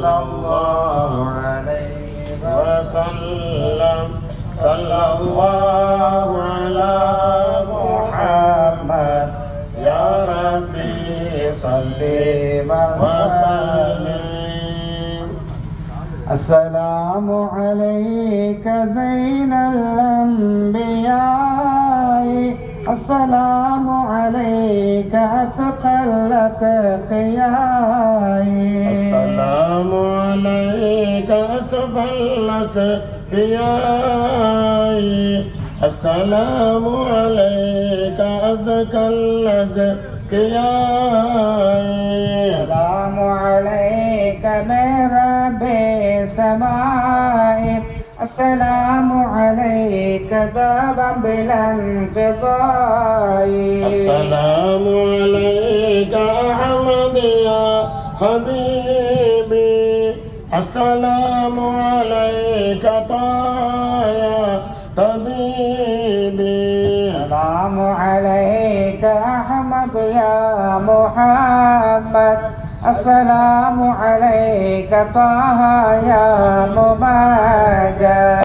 صلى الله عليه وسلم صلى الله على محمد يا ربي صل وسلم. السلام عليك زين الأنبياء السلام عليك أتقى الأتقياء السلام عليك أسفى الأسفياء السلام عليك أزكى الأزكياء السلام عليك من رب السماء السلام عليك دابا بلا انقضاء السلام عليك أحمد يا حبيبي السلام عليك طه يا طبيبي السلام عليك أحمد يا محمد السلام عليك طه يا ممجد.